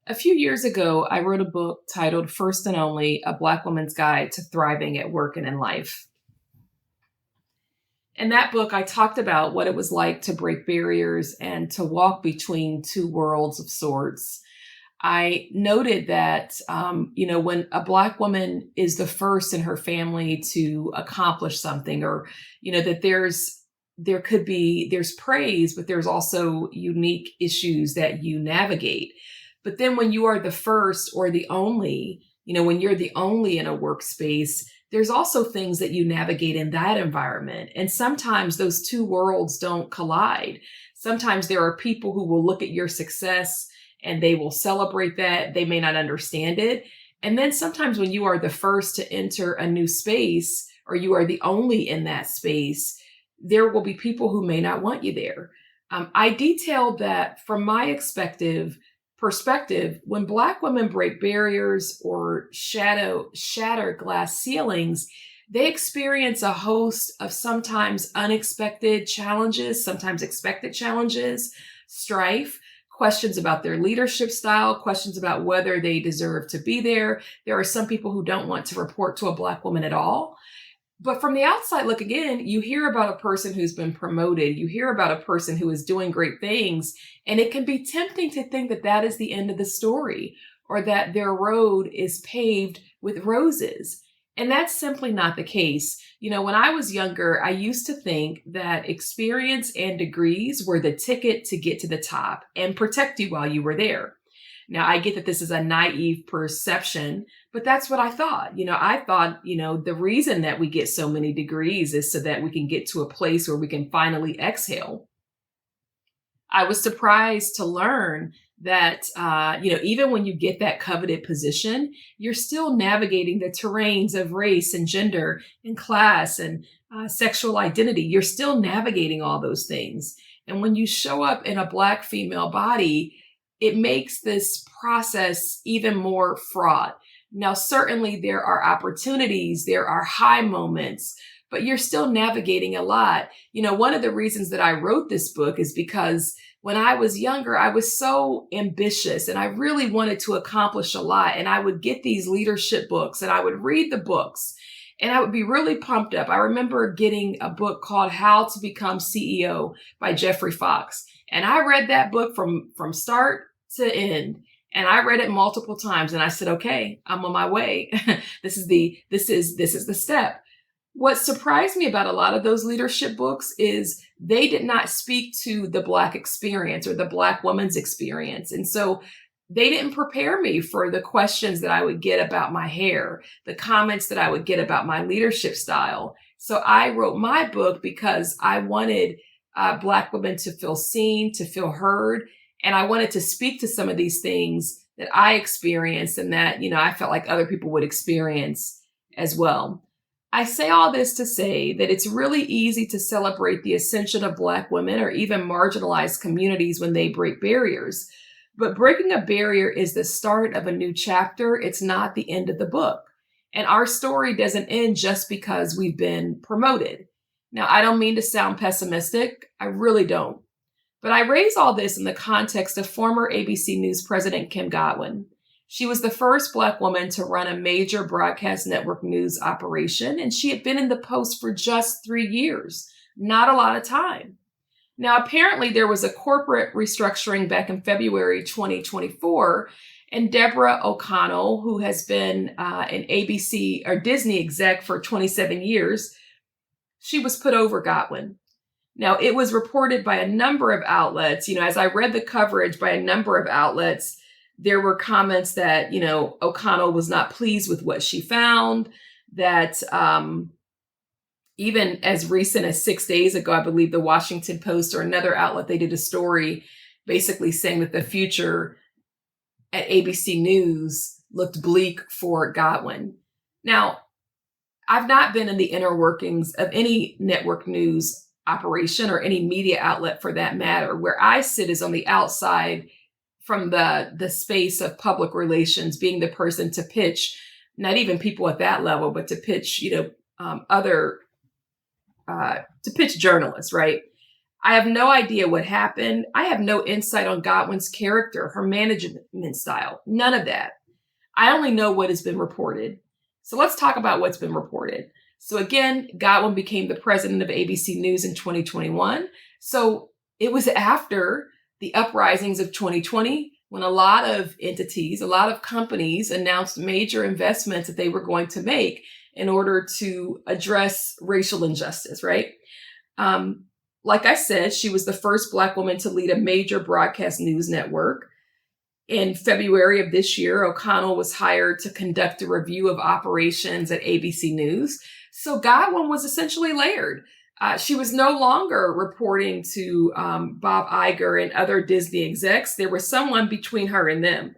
A few years ago, I wrote a book titled First and Only: A Black Woman's Guide to Thriving at Work and in Life. In that book, I talked about what it was like to break barriers and to walk between two worlds of sorts. I noted that, when a Black woman is the first in her family to accomplish something, or, that there's praise, but there's also unique issues that you navigate. But then when you are the first or the only, when you're the only in a workspace, there's also things that you navigate in that environment. And sometimes those two worlds don't collide. Sometimes there are people who will look at your success and they will celebrate that. They may not understand it. And then sometimes when you are the first to enter a new space, or you are the only in that space, there will be people who may not want you there. I detailed that from my perspective, when Black women break barriers or shatter glass ceilings, they experience a host of sometimes unexpected challenges, sometimes expected challenges, strife, questions about their leadership style, questions about whether they deserve to be there. There are some people who don't want to report to a Black woman at all. But from the outside looking in, you hear about a person who's been promoted. You hear about a person who is doing great things. And it can be tempting to think that that is the end of the story, or that their road is paved with roses. And that's simply not the case. When I was younger, I used to think that experience and degrees were the ticket to get to the top and protect you while you were there. Now, I get that this is a naive perception, but that's what I thought. I thought, the reason that we get so many degrees is so that we can get to a place where we can finally exhale. I was surprised to learn that, even when you get that coveted position, you're still navigating the terrains of race and gender and class and sexual identity. You're still navigating all those things. And when you show up in a Black female body, it makes this process even more fraught. Now, certainly there are opportunities, there are high moments, but you're still navigating a lot. One of the reasons that I wrote this book is because when I was younger, I was so ambitious and I really wanted to accomplish a lot. And I would get these leadership books and I would read the books and I would be really pumped up. I remember getting a book called How to Become CEO by Jeffrey Fox. And I read that book from start to end. And I read it multiple times and I said, okay, I'm on my way. This is the step. What surprised me about a lot of those leadership books is they did not speak to the Black experience or the Black woman's experience. And so they didn't prepare me for the questions that I would get about my hair, the comments that I would get about my leadership style. So I wrote my book because I wanted Black women to feel seen, to feel heard. And I wanted to speak to some of these things that I experienced and that, I felt like other people would experience as well. I say all this to say that it's really easy to celebrate the ascension of Black women or even marginalized communities when they break barriers. But breaking a barrier is the start of a new chapter. It's not the end of the book. And our story doesn't end just because we've been promoted. Now, I don't mean to sound pessimistic. I really don't. But I raise all this in the context of former ABC News president Kim Godwin. She was the first Black woman to run a major broadcast network news operation, and she had been in the post for just 3 years. Not a lot of time. Now, apparently there was a corporate restructuring back in February 2024, and Deborah O'Connell, who has been an ABC or Disney exec for 27 years, she was put over Godwin. Now, it was reported by a number of outlets, as I read the coverage by a number of outlets, there were comments that, O'Connell was not pleased with what she found, that even as recent as 6 days ago, I believe the Washington Post or another outlet, they did a story basically saying that the future at ABC News looked bleak for Godwin. Now, I've not been in the inner workings of any network news operation or any media outlet for that matter. Where I sit is on the outside from the space of public relations, being the person to pitch, not even people at that level, but to pitch, to pitch journalists, right? I have no idea what happened. I have no insight on Godwin's character, her management style, none of that. I only know what has been reported. So let's talk about what's been reported. So again, Godwin became the president of ABC News in 2021. So it was after the uprisings of 2020 when a lot of entities, a lot of companies announced major investments that they were going to make in order to address racial injustice, right? Like I said, she was the first Black woman to lead a major broadcast news network. In February of this year, O'Connell was hired to conduct a review of operations at ABC News. So Godwin was essentially layered. She was no longer reporting to Bob Iger and other Disney execs. There was someone between her and them.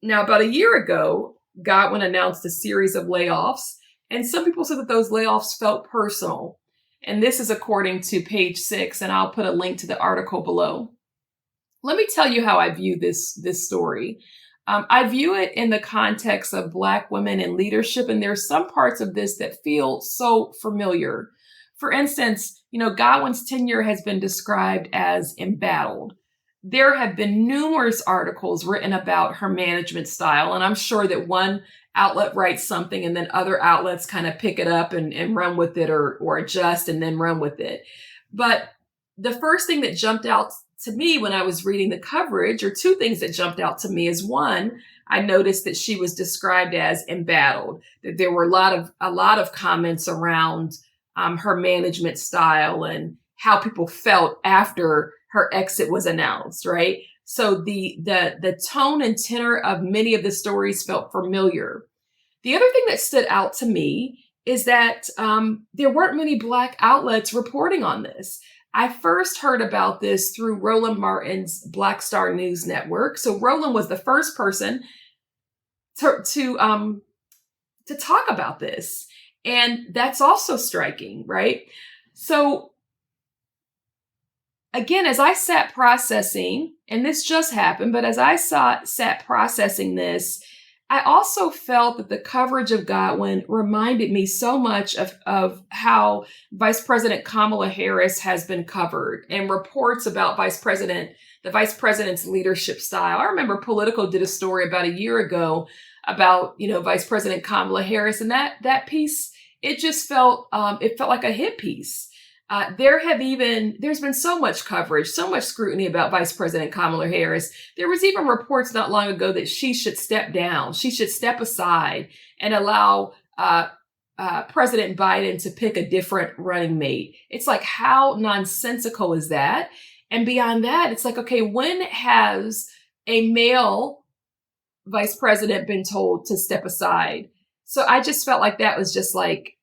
Now, about a year ago, Godwin announced a series of layoffs, and some people said that those layoffs felt personal. And this is according to page 6, and I'll put a link to the article below. Let me tell you how I view this story. I view it in the context of Black women in leadership, and there's some parts of this that feel so familiar. For instance, Godwin's tenure has been described as embattled. There have been numerous articles written about her management style, and I'm sure that one outlet writes something and then other outlets kind of pick it up and run with it or adjust and then run with it. But the first thing that jumped out to me when I was reading the coverage, or two things that jumped out to me, is one, I noticed that she was described as embattled, that there were a lot of comments around her management style and how people felt after her exit was announced, right? So the tone and tenor of many of the stories felt familiar. The other thing that stood out to me is that there weren't many Black outlets reporting on this. I first heard about this through Roland Martin's Black Star News Network. So Roland was the first person to talk about this. And that's also striking, right? So again, as I sat processing, and this just happened, but as I sat processing this, I also felt that the coverage of Godwin reminded me so much of how Vice President Kamala Harris has been covered, and reports about the vice president's leadership style. I remember Politico did a story about a year ago about, Vice President Kamala Harris, and that piece, it just felt like a hit piece. There's been so much coverage, so much scrutiny about Vice President Kamala Harris. There was even reports not long ago that she should step down. She should step aside and allow President Biden to pick a different running mate. It's like, how nonsensical is that? And beyond that, it's like, okay, when has a male vice president been told to step aside? So I just felt like that was just like,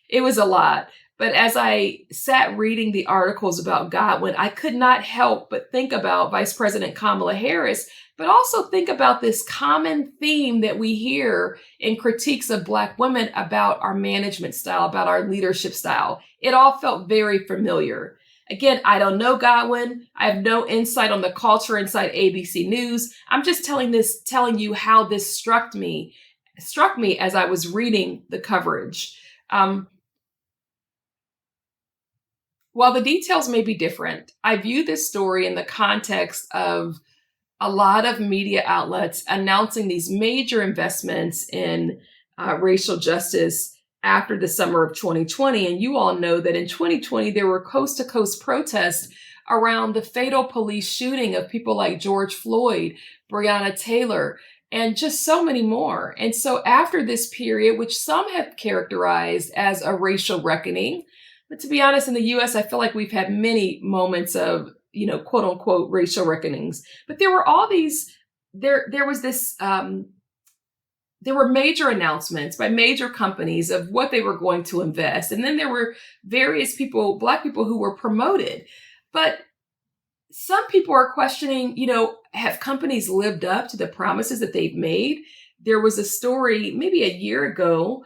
it was a lot. But as I sat reading the articles about Godwin, I could not help but think about Vice President Kamala Harris, but also think about this common theme that we hear in critiques of Black women about our management style, about our leadership style. It all felt very familiar. Again, I don't know Godwin. I have no insight on the culture inside ABC News. I'm just telling you how this struck me as I was reading the coverage. While the details may be different, I view this story in the context of a lot of media outlets announcing these major investments in racial justice after the summer of 2020. And you all know that in 2020, there were coast-to-coast protests around the fatal police shooting of people like George Floyd, Breonna Taylor, and just so many more. And so after this period, which some have characterized as a racial reckoning, but to be honest, in the US, I feel like we've had many moments of, quote unquote, racial reckonings. But there were all these, there were major announcements by major companies of what they were going to invest. And then there were various people, Black people, who were promoted. But some people are questioning, have companies lived up to the promises that they've made? There was a story maybe a year ago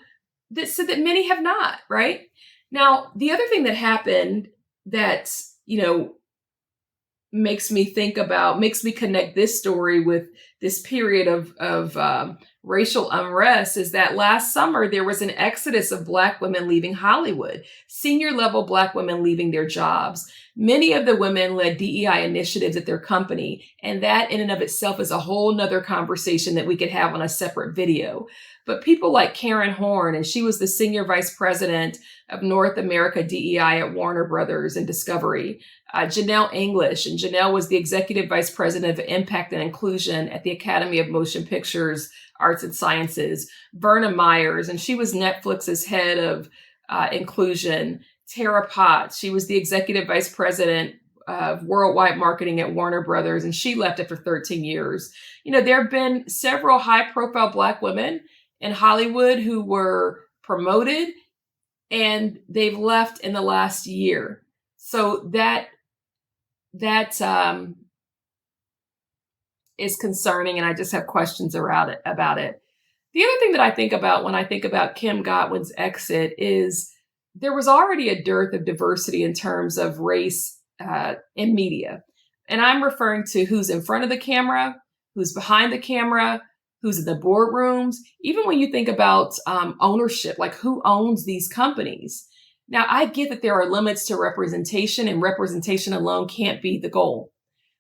that said that many have not, right? Now, the other thing that happened that, makes me connect this story with this period of racial unrest is that last summer there was an exodus of Black women leaving Hollywood, senior level Black women leaving their jobs. Many of the women led DEI initiatives at their company, and that in and of itself is a whole nother conversation that we could have on a separate video. But people like Karen Horn, and she was the senior vice president of North America DEI at Warner Brothers and Discovery. Janelle English, and Janelle was the executive vice president of Impact and Inclusion at the Academy of Motion Pictures, Arts and Sciences. Verna Myers, and she was Netflix's head of inclusion. Tara Potts, she was the executive vice president of worldwide marketing at Warner Brothers, and she left after 13 years. You know, there have been several high-profile Black women in Hollywood who were promoted, and they've left in the last year. So that is concerning, and I just have questions about it. The other thing that I think about when I think about Kim Godwin's exit is there was already a dearth of diversity in terms of race in media. And I'm referring to who's in front of the camera, who's behind the camera, who's in the boardrooms. Even when you think about ownership, like who owns these companies. Now, I get that there are limits to representation, and representation alone can't be the goal.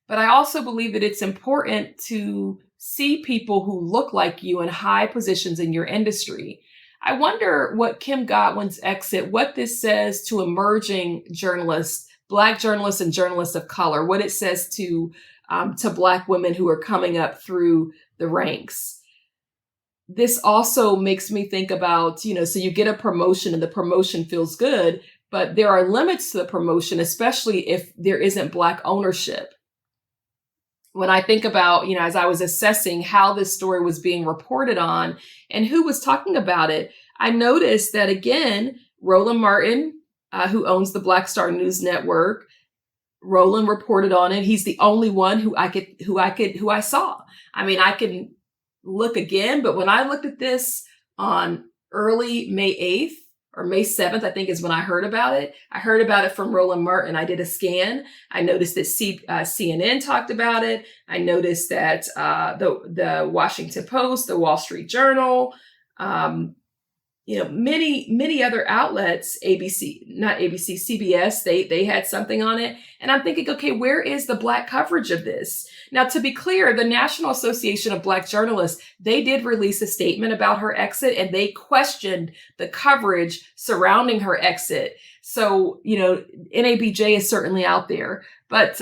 But I also believe that it's important to see people who look like you in high positions in your industry. I wonder what Kim Godwin's exit, what this says to emerging journalists, Black journalists and journalists of color, what it says to Black women who are coming up through the ranks. This also makes me think about, so you get a promotion and the promotion feels good, but there are limits to the promotion, especially if there isn't Black ownership. When I think about, as I was assessing how this story was being reported on and who was talking about it, I noticed that, again, Roland Martin, who owns the Black Star News Network, Roland reported on it. He's the only one who I saw. I mean, I can look again, but when I looked at this on early May 8th or May 7th, I think is when I heard about it. I heard about it from Roland Martin. I did a scan. I noticed that CNN talked about it. I noticed that the Washington Post, the Wall Street Journal, many other outlets, CBS, they had something on it. And I'm thinking, okay, where is the Black coverage of this? Now, to be clear, the National Association of Black Journalists, they did release a statement about her exit, and they questioned the coverage surrounding her exit. So, NABJ is certainly out there. But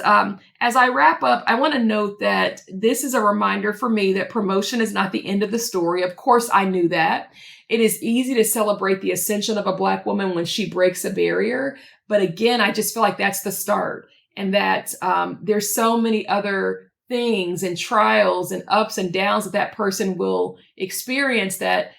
as I wrap up, I want to note that this is a reminder for me that promotion is not the end of the story. Of course, I knew that. It is easy to celebrate the ascension of a Black woman when she breaks a barrier. But again, I just feel like that's the start, and that there's so many other things and trials and ups and downs that person will experience, that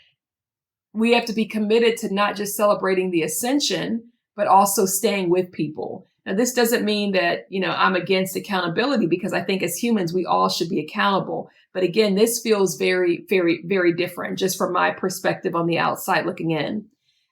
we have to be committed to not just celebrating the ascension, but also staying with people. Now, this doesn't mean that, I'm against accountability, because I think as humans, we all should be accountable. But again, this feels very, very, very different just from my perspective on the outside looking in.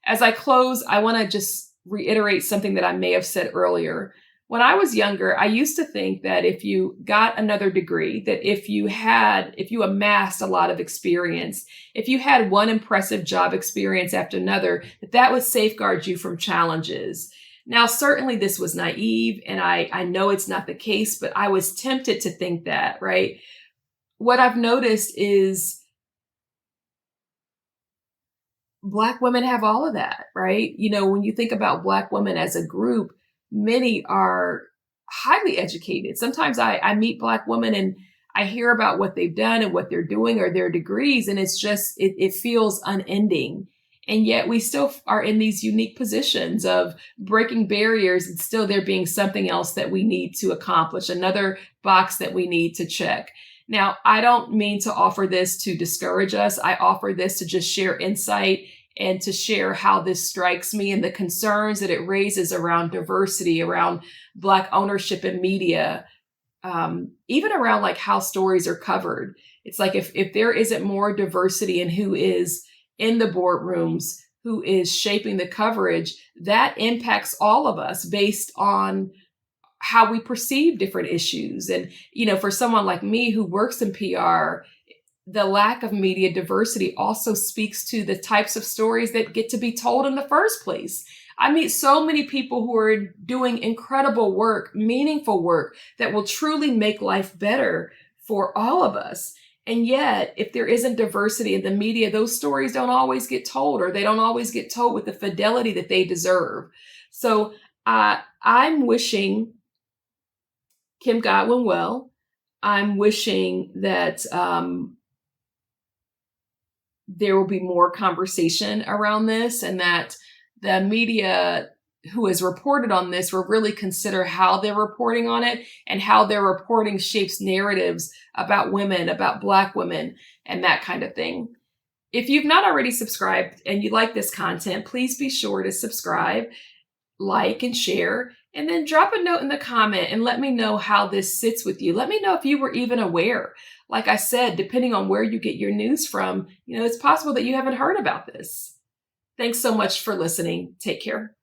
As I close, I want to just reiterate something that I may have said earlier. When I was younger, I used to think that if you got another degree, that if you amassed a lot of experience, if you had one impressive job experience after another, that would safeguard you from challenges. Now, certainly this was naive, and I know it's not the case, but I was tempted to think that, right? What I've noticed is Black women have all of that, right? When you think about Black women as a group, many are highly educated. Sometimes I meet Black women and I hear about what they've done and what they're doing or their degrees, and it's just, it feels unending. And yet we still are in these unique positions of breaking barriers, and still there being something else that we need to accomplish, another box that we need to check. Now, I don't mean to offer this to discourage us. I offer this to just share insight and to share how this strikes me and the concerns that it raises around diversity, around Black ownership in media, even around like how stories are covered. It's like if there isn't more diversity in who is in the boardrooms, who is shaping the coverage, that impacts all of us based on how we perceive different issues. And, for someone like me who works in PR, the lack of media diversity also speaks to the types of stories that get to be told in the first place. I meet so many people who are doing incredible work, meaningful work that will truly make life better for all of us. And yet, if there isn't diversity in the media, those stories don't always get told, or they don't always get told with the fidelity that they deserve. So I'm wishing Kim Godwin well. I'm wishing that there will be more conversation around this, and that the media who has reported on this will really consider how they're reporting on it and how their reporting shapes narratives about women, about Black women, and that kind of thing. If you've not already subscribed and you like this content, please be sure to subscribe, like, and share, and then drop a note in the comment and let me know how this sits with you. Let me know if you were even aware. Like I said, depending on where you get your news from, it's possible that you haven't heard about this. Thanks so much for listening. Take care.